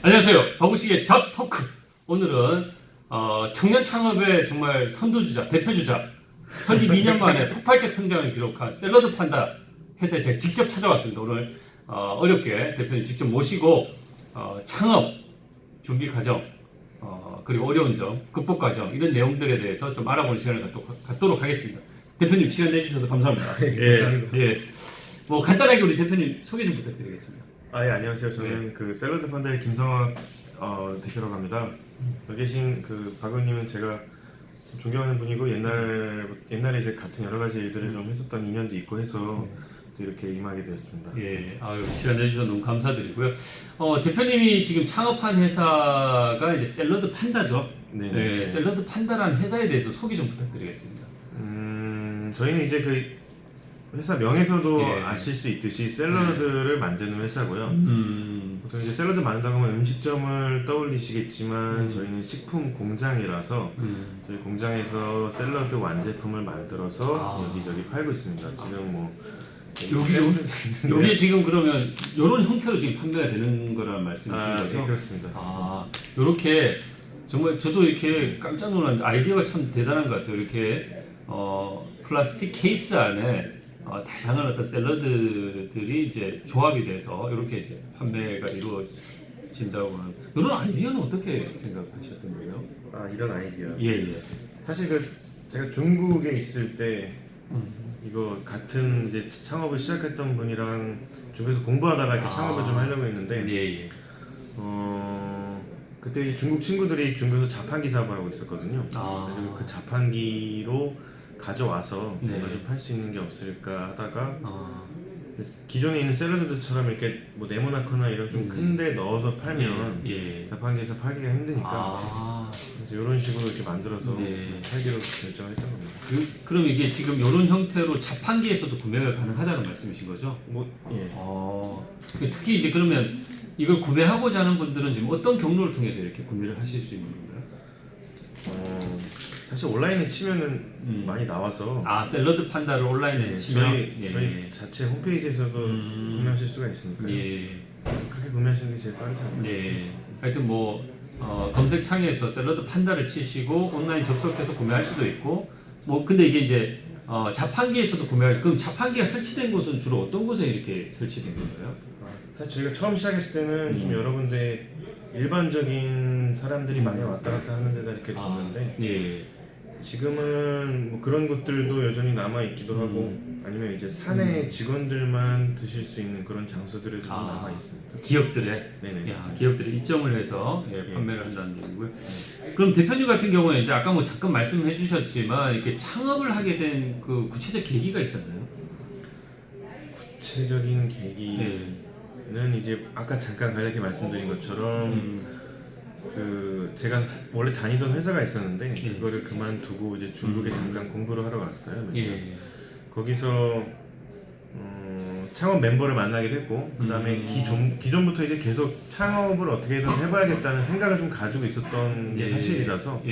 안녕하세요. 바구식의 잡 토크. 오늘은 청년 창업의 정말 선두주자, 대표주자, 설립 2년 만에 폭발적 성장을 기록한 샐러드 판다 회사에 제가 직접 찾아왔습니다. 오늘 어렵게 대표님 직접 모시고 창업 준비 과정, 그리고 어려운 점, 극복 과정 이런 내용들에 대해서 좀 알아보는 시간을 갖도록 하겠습니다. 대표님 시간 내주셔서 감사합니다. 감사합니다. 예. 뭐 간단하게 우리 대표님 소개 좀 부탁드리겠습니다. 예, 안녕하세요. 저는 그 샐러드 판다의 김성학 대표라고 합니다. 여기 계신 그 박은님은 제가 존경하는 분이고 옛날에 이제 같은 여러 가지 일들을 좀 했었던 인연도 있고 해서 또 이렇게 임하게 되었습니다. 예, 시간 내주셔서 너무 감사드리고요. 대표님이 지금 창업한 회사가 이제 샐러드 판다죠. 네. 샐러드 판다라는 회사에 대해서 소개 좀 부탁드리겠습니다. 저희는 이제 그 회사 명에서도 예. 아실 수 있듯이 샐러드를 만드는 회사고요. 보통 이제 샐러드 만든다고 하면 음식점을 떠올리시겠지만 저희는 식품 공장이라서 저희 공장에서 샐러드 완제품을 만들어서 여기저기 팔고 있습니다. 지금 뭐 여기 지금 그러면 이런 형태로 지금 판매가 되는 거란 말씀이신 거죠? 네, 그렇습니다. 이렇게 정말 저도 이렇게 깜짝 놀란 아이디어가 참 대단한 것 같아요. 이렇게 플라스틱 케이스 안에 다양한 어떤 샐러드들이 이제 조합이 돼서 이렇게 이제 판매가 이루어진다고 하는 이런 아이디어는 어떻게 생각하셨던 거예요? 이런 아이디어. 예. 사실 제가 중국에 있을 때 이거 같은 이제 창업을 시작했던 분이랑 중국에서 공부하다가 이렇게 창업을 좀 하려고 했는데 예. 그때 이제 중국 친구들이 중국에서 자판기 사업을 하고 있었거든요. 그리고 그 자판기로 가져와서 뭔가 좀 팔 수 있는 게 없을까 하다가 기존에 있는 샐러드들처럼 이렇게 뭐 네모나거나 이런 좀 큰데 넣어서 팔면 자판기에서 팔기가 힘드니까 그래서 이런 식으로 이렇게 만들어서 팔기로 결정을 했던 겁니다. 그럼 이게 지금 이런 형태로 자판기에서도 구매가 가능하다는 말씀이신 거죠? 특히 이제 그러면 이걸 구매하고자 하는 분들은 지금 어떤 경로를 통해서 이렇게 구매를 하실 수 있는 건가요? 사실 온라인에 치면은 많이 나와서 샐러드 판다를 온라인에 치면 저희 자체 홈페이지에서도 구매하실 수가 있으니까요. 그렇게 구매하시는 게 제일 빠르지 않나요? 하여튼 뭐 검색창에서 샐러드 판다를 치시고 온라인 접속해서 구매할 수도 있고 뭐 근데 이게 이제 자판기에서도 구매할 그럼 자판기가 설치된 곳은 주로 어떤 곳에 이렇게 설치된 건가요? 사실 저희가 처음 시작했을 때는 좀 여러 군데 일반적인 사람들이 많이 왔다 갔다 하는 데다 이렇게 뒀는데 지금은 뭐 그런 곳들도 여전히 남아 있기도 하고 아니면 이제 사내 직원들만 드실 수 있는 그런 장소들에도 남아 있습니다. 기업들에 네네. 기업들이 입점을 해서 판매를 한다는 얘기고요. 그럼 대표님 같은 경우에 이제 아까 뭐 잠깐 말씀해 주셨지만 이렇게 창업을 하게 된 그 구체적 계기가 있었나요? 구체적인 계기는 이제 아까 잠깐 간략히 말씀드린 것처럼 제가 원래 다니던 회사가 있었는데 그거를 그만두고 이제 중국에 잠깐 공부를 하러 갔어요. 거기서 창업 멤버를 만나게 됐고 그 다음에 기존부터 이제 계속 창업을 어떻게든 해봐야겠다는 생각을 좀 가지고 있었던 게 사실이라서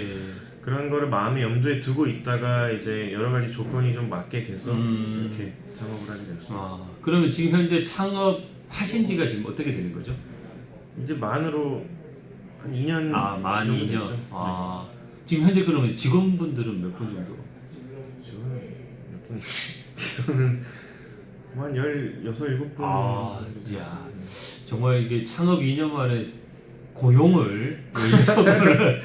그런 거를 마음에 염두에 두고 있다가 이제 여러 가지 조건이 좀 맞게 돼서 이렇게 창업을 하게 됐습니다. 그러면 지금 현재 창업하신 지가 지금 어떻게 되는 거죠? 이제 만으로 한 2년 만 정도 2년. 됐죠. 지금 현재 그러면 직원분들은 몇 분 정도? 지금은 한 16, 17분. 이야, 정말 이게 창업 2년 만에 고용을 16분을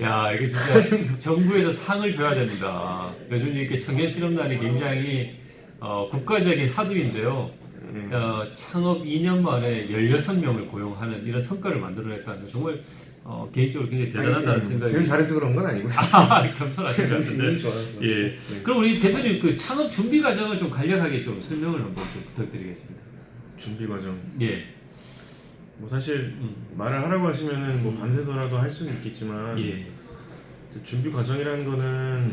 야, 이게 진짜 정부에서 상을 줘야 됩니다. 요즘 이렇게 청년 실업난이 굉장히 국가적인 하두인데요. 창업 2년 만에 16명을 고용하는 이런 성과를 만들어냈다는 게 정말 개인적으로 굉장히 대단하다는 생각이. 제가 잘해서 그런 건 아니고. 겸손하신 것 같은데. 그럼 우리 대표님 그 창업 준비 과정을 좀 간략하게 좀 설명을 한번 좀 부탁드리겠습니다. 준비 과정. 뭐 사실 말을 하라고 하시면은 뭐 밤새서라도 할 수는 있겠지만 준비 과정이라는 거는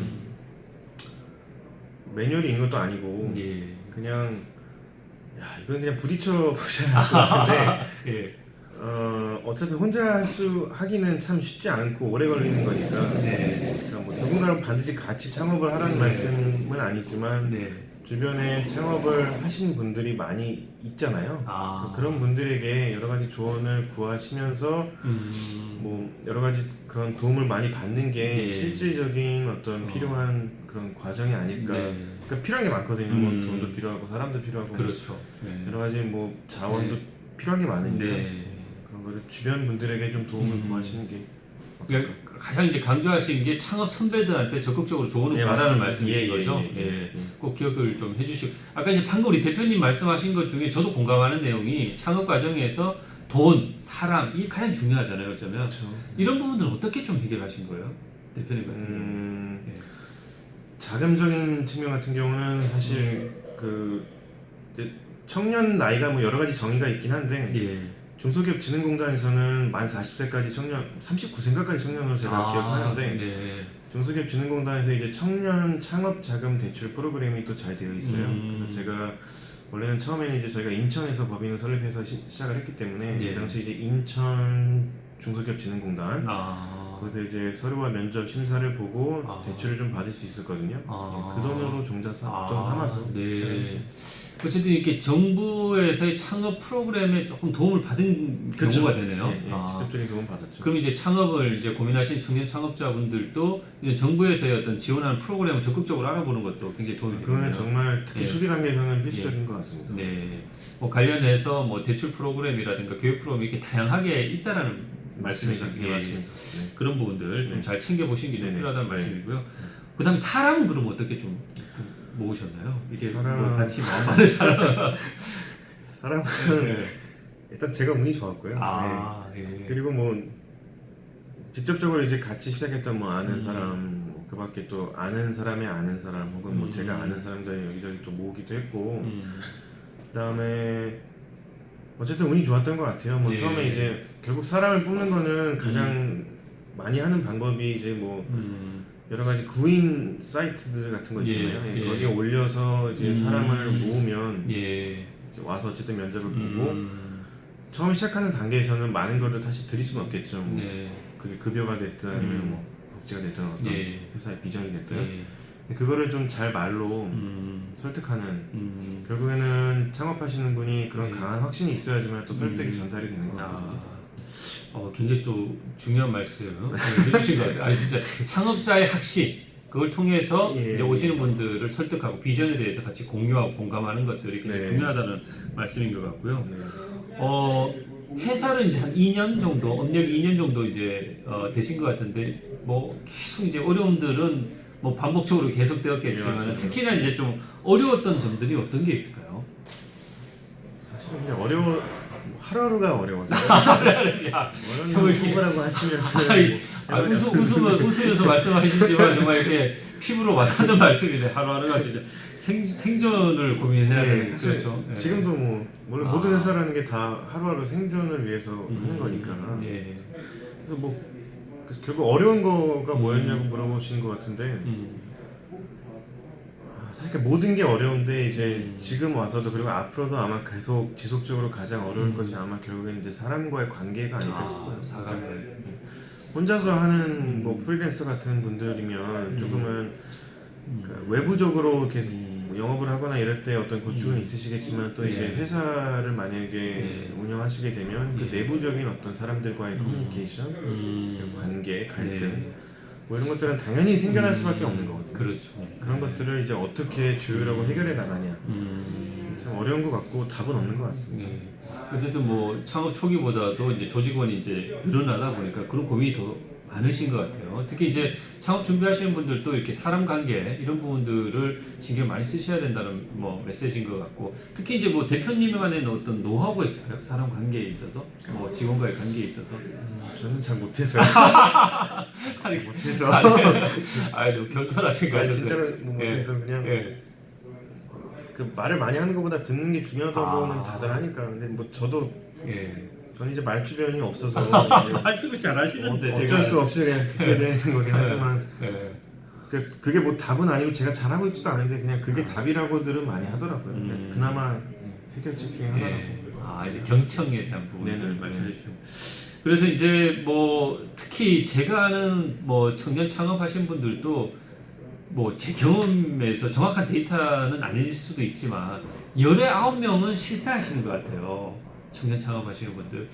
매뉴얼이 있는 것도 아니고 그냥 이건 그냥 부딪혀 보셔야 할 것 같은데 어차피 혼자 하기는 참 쉽지 않고 오래 걸리는 거니까 그러니까 뭐 누군가는 반드시 같이 창업을 하라는 말씀은 아니지만 주변에 창업을 하신 분들이 많이 있잖아요. 그런 분들에게 여러 가지 조언을 구하시면서 뭐 여러 가지 그런 도움을 많이 받는 게 예. 실질적인 어떤 필요한 그런 과정이 아닐까. 네. 그러니까 필요한 게 많거든요. 뭐 돈도 필요하고 사람도 필요하고 그렇죠. 여러 가지 뭐 자원도 필요한 게 많으니까 네. 그런 거를 주변 분들에게 좀 도움을 구하시는 게 그러니까 가장 이제 강조하신 게 창업 선배들한테 적극적으로 조언을 예, 받라는 맞습니다. 말씀이신 예, 거죠. 예, 예, 예. 꼭 기억을 좀 해주시고 아까 이제 방금 우리 대표님 말씀하신 것 중에 저도 공감하는 내용이 창업 과정에서 돈, 사람 이게 가장 중요하잖아요. 어쩌면 그렇죠. 이런 부분들은 어떻게 좀 해결하신 거예요, 대표님 같은 경우는? 자금적인 측면 같은 경우는 사실 그 이제 청년 나이가 뭐 여러 가지 정의가 있긴 한데 중소기업진흥공단에서는 만 40세까지 청년, 39세인가까지 청년으로 제가 기억하는데 중소기업진흥공단에서 이제 청년 창업 자금 대출 프로그램이 또 잘 되어 있어요. 그래서 제가 원래는 처음에는 이제 저희가 인천에서 법인을 설립해서 시작을 했기 때문에 그 당시 이제 인천 중소기업진흥공단 거기서 이제 서류와 면접 심사를 보고 대출을 좀 받을 수 있었거든요. 그 돈으로 종자 삼아서 시작했어요. 어쨌든 이렇게 정부에서의 창업 프로그램에 조금 도움을 받은 경우가 되네요. 직접적인 도움 받았죠. 그럼 이제 창업을 이제 고민하신 청년 창업자분들도 이제 정부에서의 어떤 지원하는 프로그램을 적극적으로 알아보는 것도 굉장히 도움이 되네요. 그거는 정말 특히 초기 단계에서는 필수적인 것 같습니다. 뭐 관련해서 뭐 대출 프로그램이라든가 교육 프로그램 이렇게 다양하게 있다라는 말씀이죠. 말씀이죠. 그런 부분들 좀 잘 챙겨 보시는 게 좀 필요하다는 말씀이고요. 그다음에 사람은 그럼 어떻게 좀 모으셨나요? 이게 뭐 같이 마음 맞는 사람. 사람은 일단 제가 운이 좋았고요. 그리고 뭐 직접적으로 이제 같이 시작했던 뭐 아는 사람, 그 밖에 또 아는 사람의 아는 사람, 혹은 뭐 제가 아는 사람들이 여기저기 또 모으기도 했고, 그다음에 어쨌든 운이 좋았던 것 같아요. 뭐 처음에 이제 결국 사람을 뽑는 거는 가장 많이 하는 방법이 이제 뭐 여러 가지 구인 사이트들 같은 거 있잖아요. 거기에 올려서 이제 사람을 모으면 이제 와서 어쨌든 면접을 보고 처음 시작하는 단계에서는 많은 거를 다시 드릴 수는 없겠죠. 뭐 그게 급여가 됐든 아니면 뭐 복지가 됐든 어떤 회사의 비전이 됐든 그거를 좀 잘 말로 설득하는 결국에는 창업하시는 분이 그런 강한 확신이 있어야지만 또 설득이 전달이 되는 것 같거든요. 굉장히 좀 중요한 말씀 해주신 것 같아요. 진짜 창업자의 확신 그걸 통해서 이제 오시는 분들을 설득하고 비전에 대해서 같이 공유하고 공감하는 것들이 굉장히 중요하다는 말씀인 것 같고요. 회사를 이제 한 2년 정도, 업력 2년 정도 이제 되신 것 같은데 뭐 계속 이제 어려움들은 뭐 반복적으로 계속되었겠지만 특히나 이제 좀 어려웠던 점들이 어떤 게 있을까요? 사실 그냥 하루하루가 어려워서 뭐라고 하시면 웃으면서 말씀하시지만 정말 이렇게 피부로 와닿는 말씀이네. 하루하루가 진짜 생존을 고민해야 되는 그렇죠. 지금도 뭐 원래 모든 회사라는 게 다 하루하루 생존을 위해서 하는 거니까. 그래서 뭐 결국 어려운 거가 뭐였냐고 물어보시는 것 같은데 사실 모든 게 어려운데 이제 지금 와서도 그리고 앞으로도 아마 계속 지속적으로 가장 어려울 것이 아마 결국엔 이제 사람과의 관계가 아닐까 싶어요. 그러니까 혼자서 하는 뭐 프리랜서 같은 분들이면 조금은 그러니까 외부적으로 계속 영업을 하거나 이럴 때 어떤 고충은 있으시겠지만 또 이제 회사를 만약에 운영하시게 되면 그 내부적인 어떤 사람들과의 커뮤니케이션, 관계, 갈등 뭐 이런 것들은 당연히 생겨날 수밖에 없는 거거든요. 그렇죠. 그런 것들을 이제 어떻게 조율하고 해결해 나가냐 참 어려운 것 같고 답은 없는 것 같습니다. 어쨌든 뭐 창업 초기보다도 이제 조직원이 이제 늘어나다 보니까 그런 고민이 더 많으신 것 같아요. 특히 이제 창업 준비하시는 분들도 이렇게 사람 관계 이런 부분들을 신경 많이 쓰셔야 된다는 뭐 메시지인 것 같고 특히 이제 뭐 대표님만의 어떤 노하우가 있어요? 사람 관계에 있어서 뭐 직원과의 관계에 있어서 저는 잘 못해서요. 못해서. 너무 겸손하신 것 같은데. 진짜로 못해서 그냥 그 말을 많이 하는 것보다 듣는 게 중요하다고는 다들 하니까. 근데 뭐 저도 저는 이제 말주변이 없어서 말씀을 잘 하시는데 어쩔 수 없이 그냥 듣게 되는 거긴 하지만 그게 뭐 답은 아니고 제가 잘하고 있지도 않은데 그냥 그게 답이라고들은 많이 하더라고요. 그나마 해결책 중에 하나라고. 이제 경청에 대한 부분들을 말씀해 주시고 그래서 이제 뭐 특히 제가 아는 뭐 청년 창업하신 분들도 뭐 제 경험에서 정확한 데이터는 아닐 수도 있지만 열의 9명은 실패하시는 것 같아요. 청년 창업하시는 분들.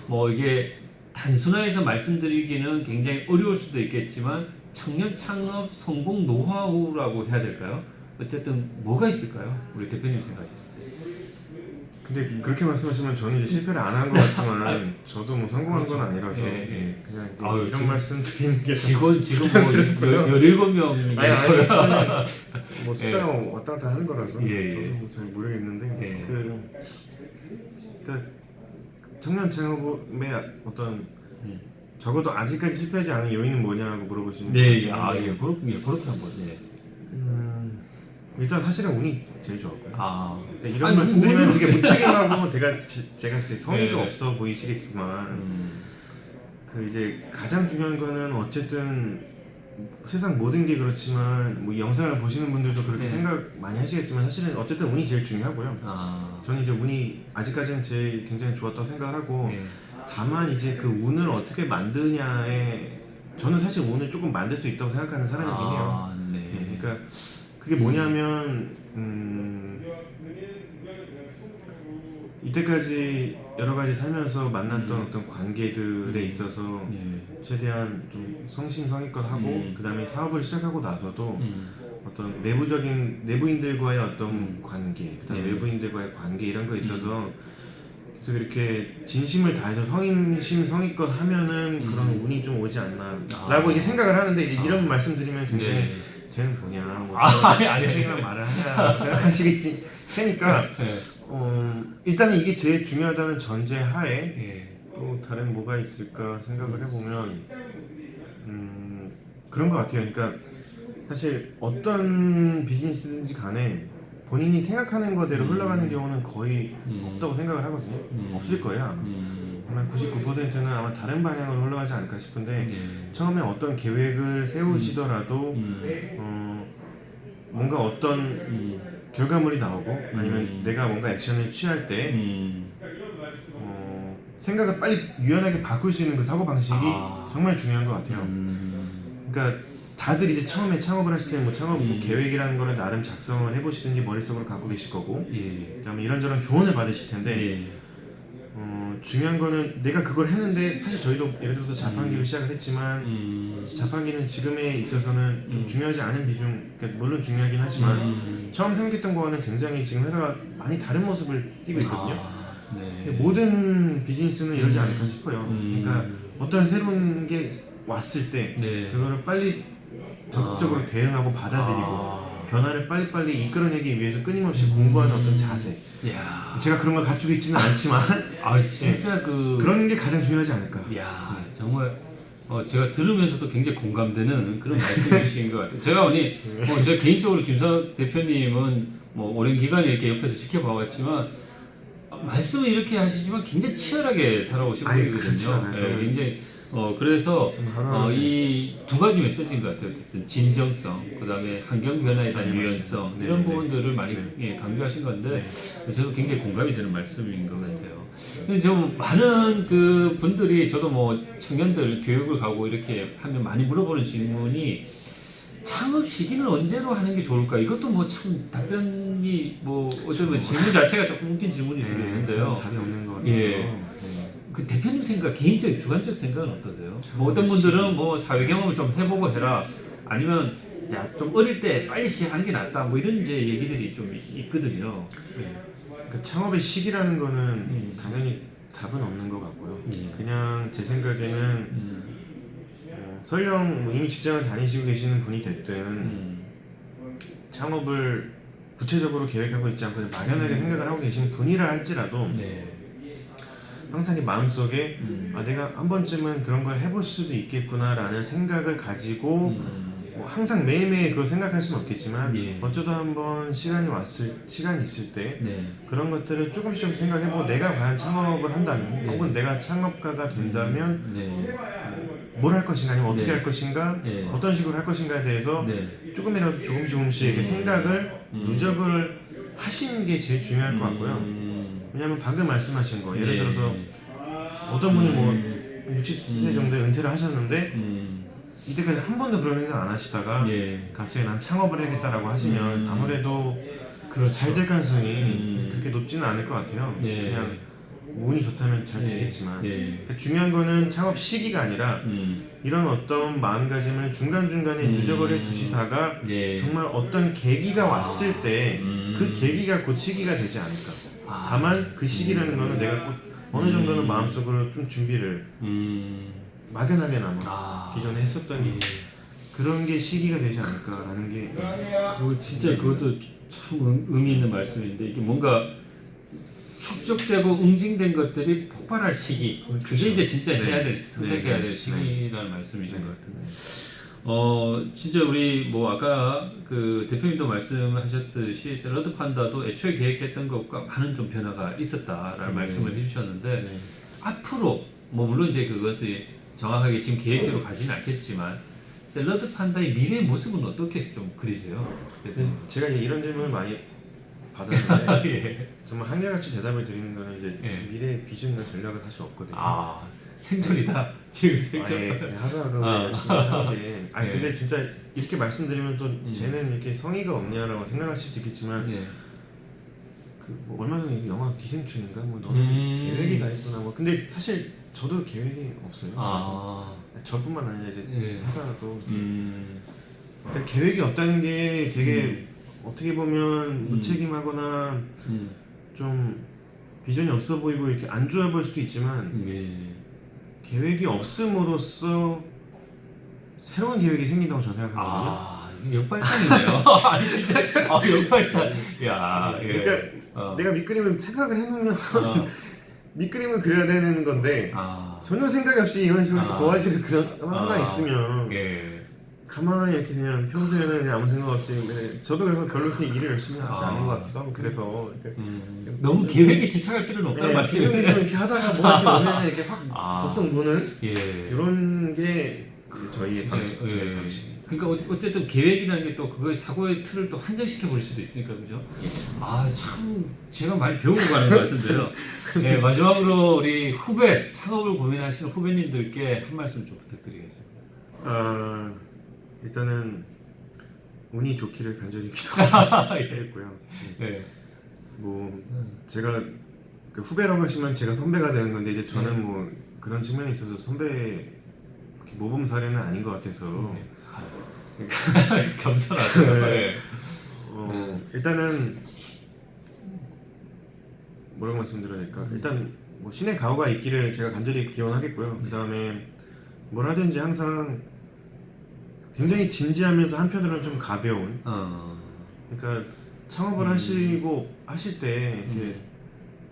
뭐 이게 단순화해서 말씀드리기는 굉장히 어려울 수도 있겠지만 청년 창업 성공 노하우라고 해야 될까요? 어쨌든 뭐가 있을까요? 우리 대표님 생각하셨을 때. 근데 그렇게 말씀하시면 저는 이제 실패를 안 한 것 같지만 저도 뭐 성공한 건 아니라서 그냥 아유, 이런 말씀 드리는 게 지금 뭐 17명이 아니 그거는 뭐 숫자가 왔다 갔다 하는 거라서 저도 뭐 잘 모르겠는데 그러니까 청년 창업의 어떤 적어도 아직까지 실패하지 않은 요인은 뭐냐고 물어보시는 거예요. 그렇게 한번. 일단 사실은 운이 제일 좋았고요. 이런 아니, 말씀드리면 되게 무책임하고 제가 성의가 없어 보이시겠지만 그 이제 가장 중요한 거는 어쨌든 세상 모든 게 그렇지만 뭐 이 영상을 보시는 분들도 그렇게 생각 많이 하시겠지만 사실은 어쨌든 운이 제일 중요하고요. 저는 이제 운이 아직까지는 제일 굉장히 좋았다고 생각하고 다만 이제 그 운을 어떻게 만드냐에 저는 사실 운을 조금 만들 수 있다고 생각하는 사람이긴 해요. 그러니까 그게 뭐냐면 이때까지 여러 가지 살면서 만났던 어떤 관계들에 있어서 최대한 좀 성심성의껏 하고 그 다음에 사업을 시작하고 나서도 어떤 내부인들과의 어떤 관계, 그다음에 외부인들과의 관계 이런 거에 있어서 그래서 이렇게 진심을 다해서 성심성의껏 하면은 그런 운이 좀 오지 않나라고 이게 생각을 하는데 이제 이런 말씀드리면 굉장히 쟤는 뭐냐, 뭐 책임한 말을 하냐 생각하시겠지. 그러니까 일단은 이게 제일 중요하다는 전제 하에 또 다른 뭐가 있을까 생각을 해보면 그런 것 같아요. 그러니까 사실 어떤 비즈니스든지 간에 본인이 생각하는 거대로 흘러가는 경우는 거의 없다고 생각을 하거든요. 없을 거예요 아마. 한 99%는 아마 다른 방향으로 흘러가지 않을까 싶은데 처음에 어떤 계획을 세우시더라도 뭔가 어떤 결과물이 나오고 아니면 내가 뭔가 액션을 취할 때 생각을 빨리 유연하게 바꿀 수 있는 그 사고방식이 정말 중요한 것 같아요. 그러니까 다들 이제 처음에 창업을 하실 때 뭐 창업 계획이라는 거를 나름 작성을 해보시든지 머릿속으로 갖고 계실 거고 그다음에 이런저런 조언을 받으실 텐데 중요한 거는 내가 그걸 했는데 사실 저희도 예를 들어서 자판기로 시작을 했지만 자판기는 지금에 있어서는 좀 중요하지 않은 비중, 그러니까 물론 중요하긴 하지만 처음 생각했던 거와는 굉장히 지금 회사가 많이 다른 모습을 띠고 있거든요. 모든 비즈니스는 이러지 않을까 싶어요. 그러니까 어떤 새로운 게 왔을 때 그거를 빨리 적극적으로 대응하고 받아들이고 변화를 빨리빨리 이끌어내기 위해서 끊임없이 공부하는 어떤 자세. 제가 그런 걸 갖추고 있지는 않지만 진짜 그런 게 가장 중요하지 않을까. 정말 제가 들으면서도 굉장히 공감되는 그런 말씀이신 것 같아요. 제가 제가 개인적으로 김선 대표님은 뭐 오랜 기간 이렇게 옆에서 지켜봐왔지만 말씀을 이렇게 하시지만 굉장히 치열하게 살아오신 분이거든요. 굉장히 그래서 이 두 가지 메시지인 것 같아요. 진정성, 그 다음에 환경 변화에 대한 유연성 이런 부분들을 많이 강조하신 건데 저도 굉장히 공감이 되는 말씀인 것 같아요. 근데 좀 많은 그 분들이 저도 뭐 청년들 교육을 가고 이렇게 하면 많이 물어보는 질문이 창업 시기는 언제로 하는 게 좋을까? 이것도 뭐 참 답변이 뭐 어쩌면 질문 자체가 조금 웃긴 질문일 수도 있는데요. 답이 없는 것 같아요. 그 대표님 생각, 개인적 주관적 생각은 어떠세요? 뭐 어떤 분들은 뭐 사회 경험을 좀 해보고 해라, 아니면 야 좀 어릴 때 빨리 시작하는 게 낫다, 뭐 이런 이제 얘기들이 좀 있거든요. 그러니까 창업의 시기라는 거는 당연히 답은 없는 것 같고요. 그냥 제 생각에는 설령 뭐 이미 직장을 다니시고 계시는 분이 됐든 창업을 구체적으로 계획하고 있지 않고 막연하게 생각을 하고 계신 분이라 할지라도 항상 이 마음속에 내가 한 번쯤은 그런 걸 해볼 수도 있겠구나 라는 생각을 가지고 뭐 항상 매일매일 그걸 생각할 수는 없겠지만 어쩌다 한번 시간이 있을 때 그런 것들을 조금씩 생각해보고 내가 과연 창업을 한다면 혹은 내가 창업가가 된다면 뭘 할 것인가 아니면 어떻게 할 것인가 어떤 식으로 할 것인가에 대해서 조금이라도 조금씩 이렇게 생각을 누적을 하시는 게 제일 중요할 것 같고요. 왜냐면 방금 말씀하신 거 예를 들어서 어떤 분이 뭐 60세 정도에 은퇴를 하셨는데 이때까지 한 번도 그런 생각 안 하시다가 예. 갑자기 난 창업을 해야겠다라고 하시면 아무래도 그렇죠. 잘 될 가능성이 그렇게 높지는 않을 것 같아요. 예. 그냥 운이 좋다면 잘 예. 되겠지만 예. 그러니까 중요한 거는 창업 시기가 아니라 이런 어떤 마음가짐을 중간중간에 누적을 두시다가 예. 정말 어떤 계기가 왔을 때 그 계기가 곧 시기가 되지 않을까. 다만 그 시기라는 거는 내가 꼭 어느 정도는 마음속으로 좀 준비를 막연하게나마 기존에 했었던 예. 그런 게 시기가 되지 않을까라는 게 그거 진짜 그것도 참 의미 있는 말씀인데 이게 뭔가 축적되고 응징된 것들이 폭발할 시기 그게 이제 진짜 네. 해야 될 선택해야 네. 될 시기라는 말씀이신 네. 것 같은데 진짜 우리 뭐 아까 그 대표님도 말씀하셨듯이 샐러드 판다도 애초에 계획했던 것과 많은 좀 변화가 있었다라는 말씀을 해주셨는데 네. 앞으로 뭐 물론 이제 그것이 정확하게 지금 계획대로 가지는 않겠지만 샐러드 판다의 미래의 모습은 어떻게 좀 그리세요? 제가 이제 이런 질문을 많이 받았는데 예. 정말 한결같이 대답을 드리는 거는 이제 예. 미래의 비전과 전략은 사실 없거든요. 생존이다. 지금 생존. 하루하루 열심히 사는데 예. 근데 진짜 이렇게 말씀드리면 또 쟤는 이렇게 성의가 없냐라고 생각하실 수 있겠지만 예. 뭐 얼마 전에 영화 기생충인가 뭐 너는 계획이 다 있구나 뭐 근데 사실 저도 계획이 없어요. 저뿐만 아니라 이제 예. 회사도 그러니까 계획이 없다는 게 되게 어떻게 보면 무책임하거나 좀 비전이 없어 보이고 이렇게 안 좋아 보일 수도 있지만 계획이 없음으로써 새로운 계획이 생긴다고 저는 생각하거든요. 역발상이네요. 아니 진짜 역발상. 야. 예. 그러니까 내가 밑그림을 생각을 해놓으면 밑그림을 그려야 되는 건데 전혀 생각이 없이 이런 식으로 이렇게 도화지를 하나 있으면 가만히 이렇게 그냥 평소에는 그냥 아무 생각 없이 저도 그래서 별로 그렇게 일을 열심히 하지 않은 것 같기도 하고 그래서 너무 계획에 집착할 필요는 없다는 말씀이에요. 지금 이렇게 하다가 뭐 이렇게 오면 이렇게 확 덥석 무는 이런 게 저희의 방식, 저희 방식. 그러니까 어쨌든 계획이라는 게 또 그거의 사고의 틀을 또 한정시켜 버릴 수도 있으니까 그죠? 참 제가 많이 배우고 가는 것 같은데요. 네, 마지막으로 우리 후배 창업을 고민하시는 후배님들께 한 말씀 좀 부탁드리겠습니다. 일단은 운이 좋기를 간절히 기도했고요. 네. 뭐 제가 그 후배라고 하시면 제가 선배가 되는 건데 이제 저는 뭐 그런 측면에 있어서 선배 모범 사례는 아닌 것 같아서 겸손하죠. 네. 일단은 뭐라고 말씀드려야 될까? 일단 뭐 신의 가호가 있기를 제가 간절히 기원하겠고요. 그 다음에 뭘 하든지 항상 굉장히 진지하면서 한편으로는 좀 가벼운. 그러니까 창업을 하실 때 이렇게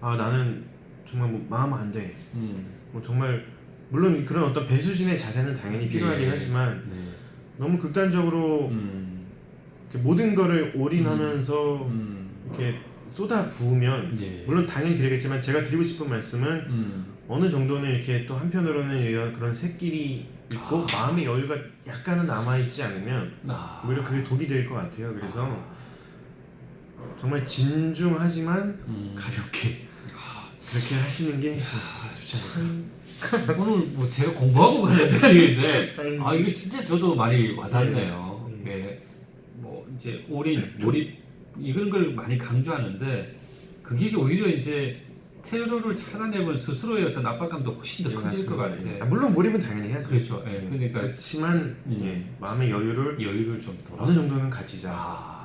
나는 정말 뭐 마음 안 돼. 뭐 정말 물론 그런 어떤 배수진의 자세는 당연히 필요하긴 하지만 너무 극단적으로 이렇게 모든 거를 올인하면서 이렇게 쏟아 부으면 물론 당연히 그러겠지만 제가 드리고 싶은 말씀은 어느 정도는 이렇게 또 한편으로는 이런 그런 새끼리 있고 마음의 여유가 약간은 남아있지 않으면 오히려 그게 독이 될 것 같아요. 그래서 정말 진중하지만 가볍게 그렇게 하시는 게 좋지 않을까. 오늘 뭐 제가 공부하고 가는 느낌인데 이거 진짜 저도 많이 와닿네요. 뭐 이제 올인, 몰입 이런 걸 많이 강조하는데 그게 오히려 이제 테러를 차단해본 스스로의 어떤 압박감도 훨씬 더 커질 것 같아요. 물론 몰입은 당연히 해야죠. 그렇죠. 그러니까 그렇지만 마음의 여유를 좀 더 어느 정도는 가지자.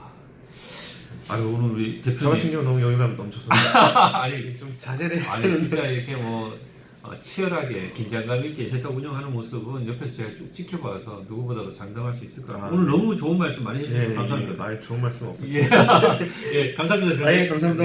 오늘 우리 대표님 저 같은 경우 너무 여유가 넘쳐서 아니 좀 자제를 진짜 이렇게 뭐 치열하게 긴장감 있게 회사 운영하는 모습은 옆에서 제가 쭉 지켜봐서 누구보다도 장담할 수 있을 것 같아요. 오늘 너무 좋은 말씀 많이 해주셔서 감사합니다. 좋은 말씀 없었죠. 감사합니다. 감사합니다.